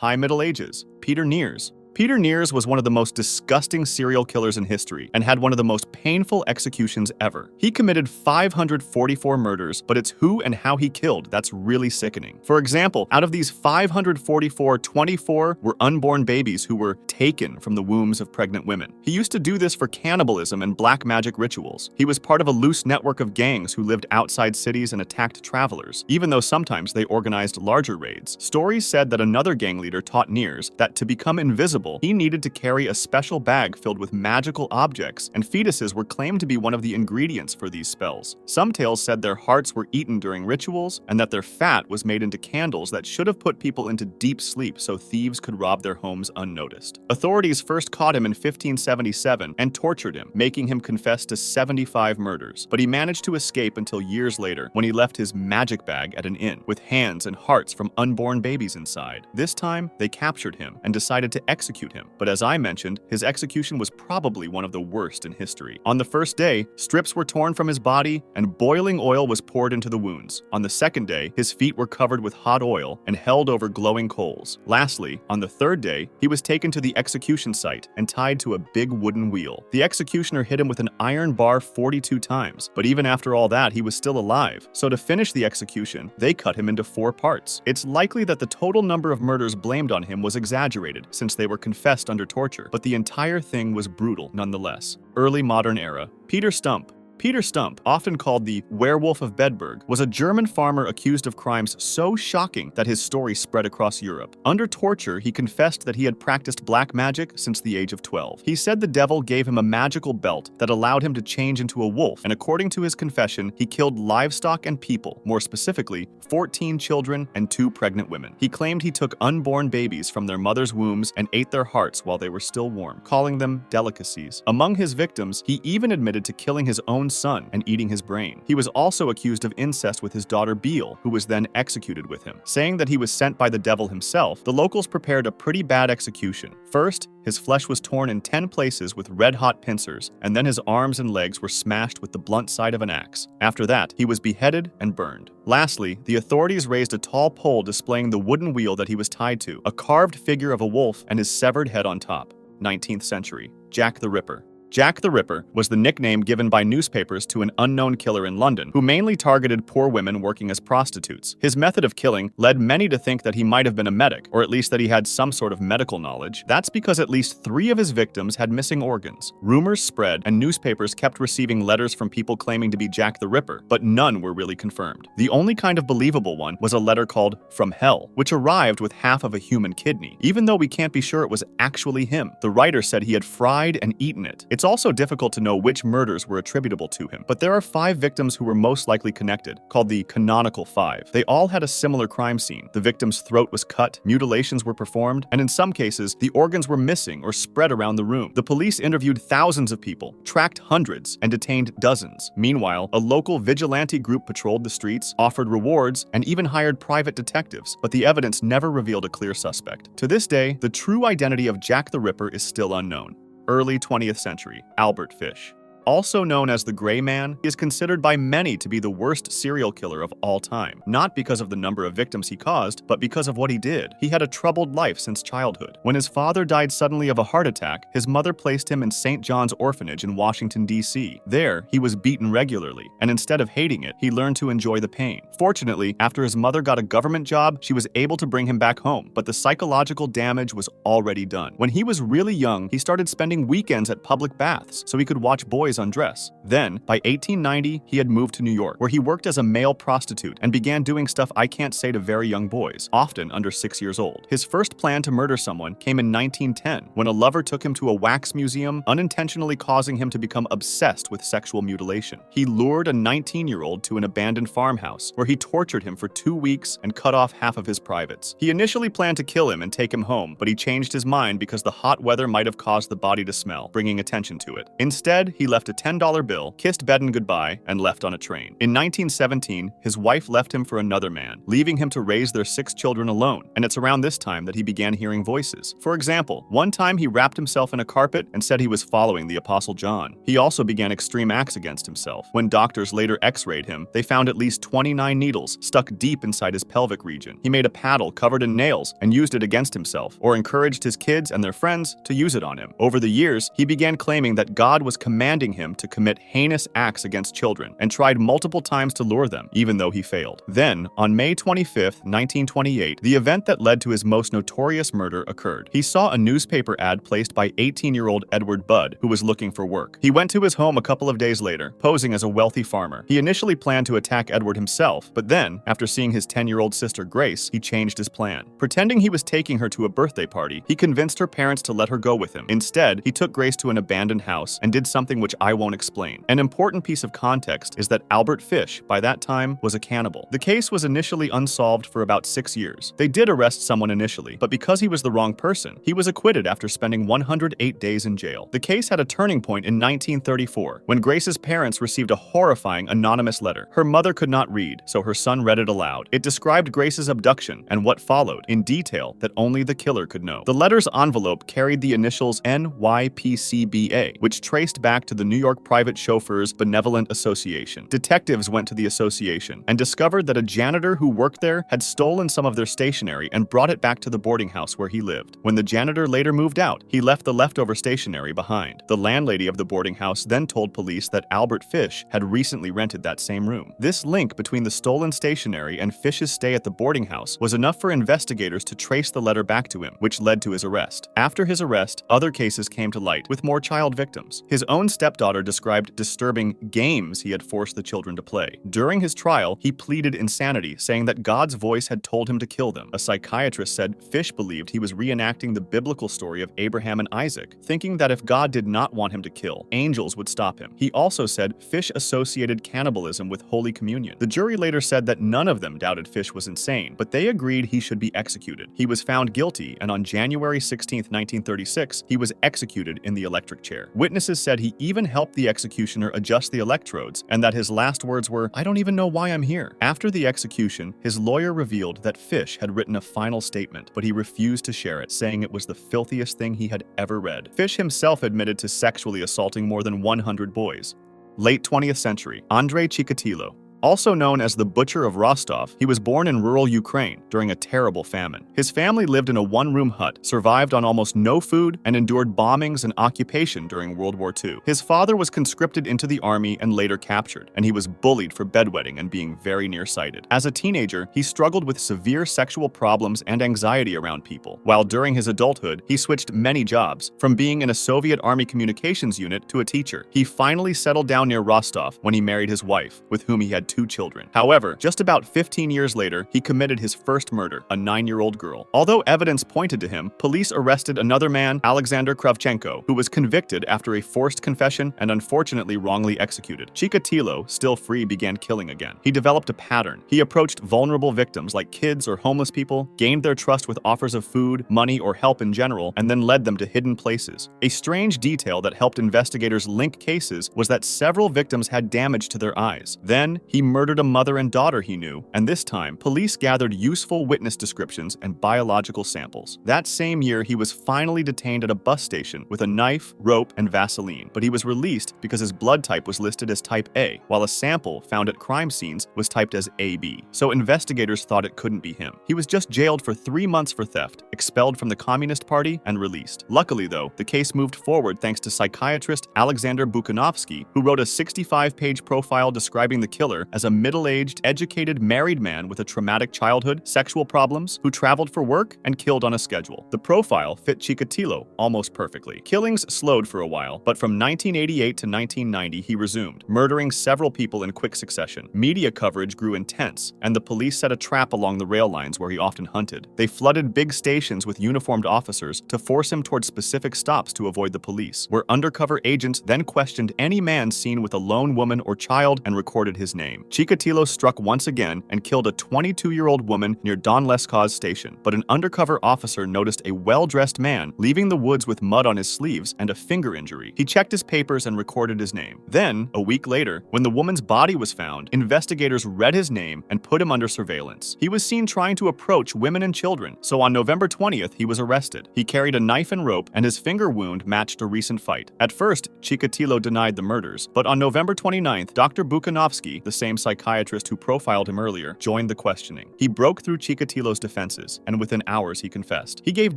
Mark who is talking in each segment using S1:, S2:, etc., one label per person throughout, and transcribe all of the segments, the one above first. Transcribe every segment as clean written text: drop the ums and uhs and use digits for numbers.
S1: High Middle Ages, Peter Niers. Peter Niers was one of the most disgusting serial killers in history and had one of the most painful executions ever. He committed 544 murders, but it's who and how he killed that's really sickening. For example, out of these 544, 24 were unborn babies who were taken from the wombs of pregnant women. He used to do this for cannibalism and black magic rituals. He was part of a loose network of gangs who lived outside cities and attacked travelers, even though sometimes they organized larger raids. Stories said that another gang leader taught Niers that to become invisible, he needed to carry a special bag filled with magical objects, and fetuses were claimed to be one of the ingredients for these spells. Some tales said their hearts were eaten during rituals, and that their fat was made into candles that should have put people into deep sleep so thieves could rob their homes unnoticed. Authorities first caught him in 1577 and tortured him, making him confess to 75 murders. But he managed to escape until years later, when he left his magic bag at an inn, with hands and hearts from unborn babies inside. This time, they captured him and decided to execute him, but as I mentioned, his execution was probably one of the worst in history. On the first day, strips were torn from his body and boiling oil was poured into the wounds. On the second day, his feet were covered with hot oil and held over glowing coals. Lastly, on the third day, he was taken to the execution site and tied to a big wooden wheel. The executioner hit him with an iron bar 42 times, but even after all that, he was still alive. So to finish the execution, they cut him into 4 parts. It's likely that the total number of murders blamed on him was exaggerated, since they were confessed under torture, but the entire thing was brutal nonetheless. Early modern era. Peter Stumpp. Peter Stumpp, often called the Werewolf of Bedburg, was a German farmer accused of crimes so shocking that his story spread across Europe. Under torture, he confessed that he had practiced black magic since the age of 12. He said the devil gave him a magical belt that allowed him to change into a wolf, and according to his confession, he killed livestock and people, more specifically, 14 children and 2 pregnant women. He claimed he took unborn babies from their mother's wombs and ate their hearts while they were still warm, calling them delicacies. Among his victims, he even admitted to killing his own son and eating his brain. He was also accused of incest with his daughter Beale, who was then executed with him. Saying that he was sent by the devil himself, the locals prepared a pretty bad execution. First, his flesh was torn in 10 places with red-hot pincers, and then his arms and legs were smashed with the blunt side of an axe. After that, he was beheaded and burned. Lastly, the authorities raised a tall pole displaying the wooden wheel that he was tied to, a carved figure of a wolf and his severed head on top. 19th century. Jack the Ripper. Jack the Ripper was the nickname given by newspapers to an unknown killer in London, who mainly targeted poor women working as prostitutes. His method of killing led many to think that he might have been a medic, or at least that he had some sort of medical knowledge. That's because at least 3 of his victims had missing organs. Rumors spread, and newspapers kept receiving letters from people claiming to be Jack the Ripper, but none were really confirmed. The only kind of believable one was a letter called From Hell, which arrived with half of a human kidney. Even though we can't be sure it was actually him, the writer said he had fried and eaten it. It's also difficult to know which murders were attributable to him, but there are 5 victims who were most likely connected, called the Canonical 5. They all had a similar crime scene. The victim's throat was cut, mutilations were performed, and in some cases, the organs were missing or spread around the room. The police interviewed thousands of people, tracked hundreds, and detained dozens. Meanwhile, a local vigilante group patrolled the streets, offered rewards, and even hired private detectives, but the evidence never revealed a clear suspect. To this day, the true identity of Jack the Ripper is still unknown. Early 20th century. Albert Fish. Also known as the Gray Man, he is considered by many to be the worst serial killer of all time, not because of the number of victims he caused, but because of what he did. He had a troubled life since childhood. When his father died suddenly of a heart attack, his mother placed him in St. John's Orphanage in Washington, D.C. There, he was beaten regularly, and instead of hating it, he learned to enjoy the pain. Fortunately, after his mother got a government job, she was able to bring him back home, but the psychological damage was already done. When he was really young, he started spending weekends at public baths so he could watch boys undress. Then, by 1890, he had moved to New York, where he worked as a male prostitute and began doing stuff I can't say to very young boys, often under 6 years old. His first plan to murder someone came in 1910, when a lover took him to a wax museum, unintentionally causing him to become obsessed with sexual mutilation. He lured a 19-year-old to an abandoned farmhouse, where he tortured him for 2 weeks and cut off half of his privates. He initially planned to kill him and take him home, but he changed his mind because the hot weather might have caused the body to smell, bringing attention to it. Instead, he left a $10 bill, kissed Bedin goodbye, and left on a train. In 1917, his wife left him for another man, leaving him to raise their 6 children alone, and it's around this time that he began hearing voices. For example, one time he wrapped himself in a carpet and said he was following the Apostle John. He also began extreme acts against himself. When doctors later x-rayed him, they found at least 29 needles stuck deep inside his pelvic region. He made a paddle covered in nails and used it against himself, or encouraged his kids and their friends to use it on him. Over the years, he began claiming that God was commanding him to commit heinous acts against children, and tried multiple times to lure them, even though he failed. Then, on May 25, 1928, the event that led to his most notorious murder occurred. He saw a newspaper ad placed by 18-year-old Edward Budd, who was looking for work. He went to his home a couple of days later, posing as a wealthy farmer. He initially planned to attack Edward himself, but then, after seeing his 10-year-old sister Grace, he changed his plan. Pretending he was taking her to a birthday party, he convinced her parents to let her go with him. Instead, he took Grace to an abandoned house and did something which I won't explain. An important piece of context is that Albert Fish, by that time, was a cannibal. The case was initially unsolved for about 6 years. They did arrest someone initially, but because he was the wrong person, he was acquitted after spending 108 days in jail. The case had a turning point in 1934, when Grace's parents received a horrifying anonymous letter. Her mother could not read, so her son read it aloud. It described Grace's abduction and what followed in detail that only the killer could know. The letter's envelope carried the initials NYPCBA, which traced back to the New York Private Chauffeurs Benevolent Association. Detectives went to the association and discovered that a janitor who worked there had stolen some of their stationery and brought it back to the boarding house where he lived. When the janitor later moved out, he left the leftover stationery behind. The landlady of the boarding house then told police that Albert Fish had recently rented that same room. This link between the stolen stationery and Fish's stay at the boarding house was enough for investigators to trace the letter back to him, which led to his arrest. After his arrest, other cases came to light, with more child victims. His own stepdaughter described disturbing games he had forced the children to play. During his trial, he pleaded insanity, saying that God's voice had told him to kill them. A psychiatrist said Fish believed he was reenacting the biblical story of Abraham and Isaac, thinking that if God did not want him to kill, angels would stop him. He also said Fish associated cannibalism with Holy Communion. The jury later said that none of them doubted Fish was insane, but they agreed he should be executed. He was found guilty, and on January 16, 1936, he was executed in the electric chair. Witnesses said he even helped the executioner adjust the electrodes, and that his last words were, "I don't even know why I'm here." After the execution, his lawyer revealed that Fish had written a final statement, but he refused to share it, saying it was the filthiest thing he had ever read. Fish himself admitted to sexually assaulting more than 100 boys. Late 20th century, Andrei Chikatilo. Also known as the Butcher of Rostov, he was born in rural Ukraine during a terrible famine. His family lived in a one-room hut, survived on almost no food, and endured bombings and occupation during World War II. His father was conscripted into the army and later captured, and he was bullied for bedwetting and being very nearsighted. As a teenager, he struggled with severe sexual problems and anxiety around people, while during his adulthood, he switched many jobs, from being in a Soviet Army communications unit to a teacher. He finally settled down near Rostov when he married his wife, with whom he had 2 children. However, just about 15 years later, he committed his first murder, a 9-year-old girl. Although evidence pointed to him, police arrested another man, Alexander Kravchenko, who was convicted after a forced confession and unfortunately wrongly executed. Chikatilo, still free, began killing again. He developed a pattern. He approached vulnerable victims like kids or homeless people, gained their trust with offers of food, money, or help in general, and then led them to hidden places. A strange detail that helped investigators link cases was that several victims had damage to their eyes. Then, he murdered a mother and daughter he knew, and this time, police gathered useful witness descriptions and biological samples. That same year, he was finally detained at a bus station with a knife, rope, and Vaseline, but he was released because his blood type was listed as type A, while a sample found at crime scenes was typed as AB, so investigators thought it couldn't be him. He was just jailed for 3 months for theft, expelled from the Communist Party, and released. Luckily, though, the case moved forward thanks to psychiatrist Alexander Buchanovsky, who wrote a 65-page profile describing the killer as a middle-aged, educated, married man with a traumatic childhood, sexual problems, who traveled for work and killed on a schedule. The profile fit Chikatilo almost perfectly. Killings slowed for a while, but from 1988 to 1990 he resumed, murdering several people in quick succession. Media coverage grew intense, and the police set a trap along the rail lines where he often hunted. They flooded big stations with uniformed officers to force him toward specific stops to avoid the police, where undercover agents then questioned any man seen with a lone woman or child and recorded his name. name. Chikatilo struck once again and killed a 22-year-old woman near Don Lescau's station, but an undercover officer noticed a well-dressed man leaving the woods with mud on his sleeves and a finger injury. He checked his papers and recorded his name. Then, a week later, when the woman's body was found, investigators read his name and put him under surveillance. He was seen trying to approach women and children, so on November 20th, he was arrested. He carried a knife and rope, and his finger wound matched a recent fight. At first, Chikatilo denied the murders, but on November 29th, Dr. Bukanovsky, the same psychiatrist who profiled him earlier, joined the questioning. He broke through Chikatilo's defenses, and within hours he confessed. He gave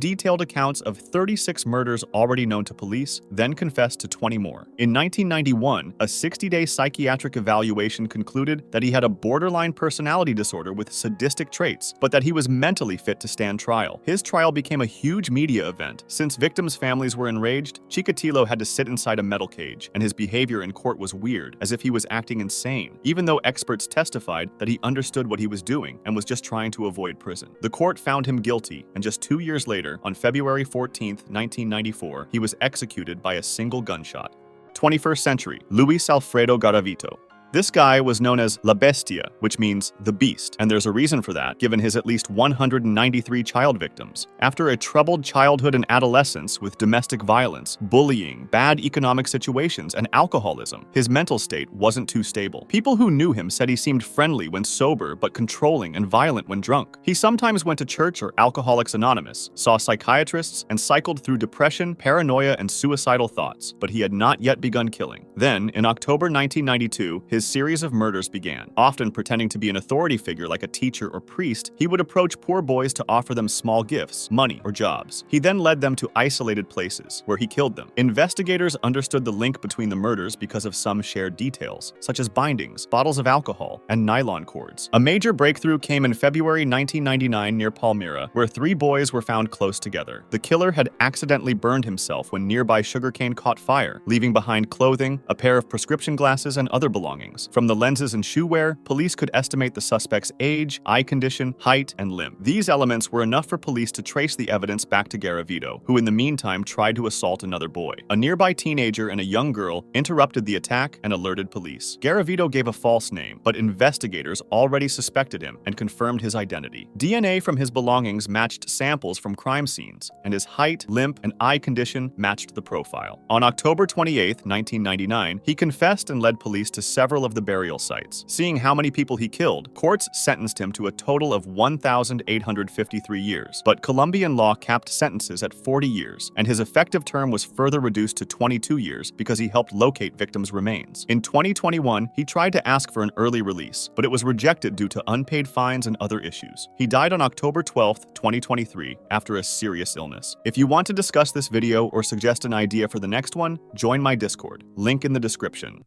S1: detailed accounts of 36 murders already known to police, then confessed to 20 more. In 1991, a 60-day psychiatric evaluation concluded that he had a borderline personality disorder with sadistic traits, but that he was mentally fit to stand trial. His trial became a huge media event. Since victims' families were enraged, Chikatilo had to sit inside a metal cage, and his behavior in court was weird, as if he was acting insane, even though experts testified that he understood what he was doing and was just trying to avoid prison. The court found him guilty, and just 2 years later, on February 14, 1994, he was executed by a single gunshot. 21st century, Luis Alfredo Garavito. This guy was known as La Bestia, which means the beast, and there's a reason for that, given his at least 193 child victims. After a troubled childhood and adolescence with domestic violence, bullying, bad economic situations, and alcoholism, his mental state wasn't too stable. People who knew him said he seemed friendly when sober, but controlling and violent when drunk. He sometimes went to church or Alcoholics Anonymous, saw psychiatrists, and cycled through depression, paranoia, and suicidal thoughts, but he had not yet begun killing. Then, in October 1992, his series of murders began. Often pretending to be an authority figure like a teacher or priest, he would approach poor boys to offer them small gifts, money, or jobs. He then led them to isolated places, where he killed them. Investigators understood the link between the murders because of some shared details, such as bindings, bottles of alcohol, and nylon cords. A major breakthrough came in February 1999 near Palmyra, where 3 boys were found close together. The killer had accidentally burned himself when nearby sugarcane caught fire, leaving behind clothing, a pair of prescription glasses, and other belongings. From the lenses and shoe wear, police could estimate the suspect's age, eye condition, height, and limb. These elements were enough for police to trace the evidence back to Garavito, who in the meantime tried to assault another boy. A nearby teenager and a young girl interrupted the attack and alerted police. Garavito gave a false name, but investigators already suspected him and confirmed his identity. DNA from his belongings matched samples from crime scenes, and his height, limp, and eye condition matched the profile. On October 28, 1999, he confessed and led police to several of the burial sites. Seeing how many people he killed, courts sentenced him to a total of 1,853 years, but Colombian law capped sentences at 40 years, and his effective term was further reduced to 22 years because he helped locate victims' remains. In 2021, he tried to ask for an early release, but it was rejected due to unpaid fines and other issues. He died on October 12, 2023, after a serious illness. If you want to discuss this video or suggest an idea for the next one, join my Discord, link in the description.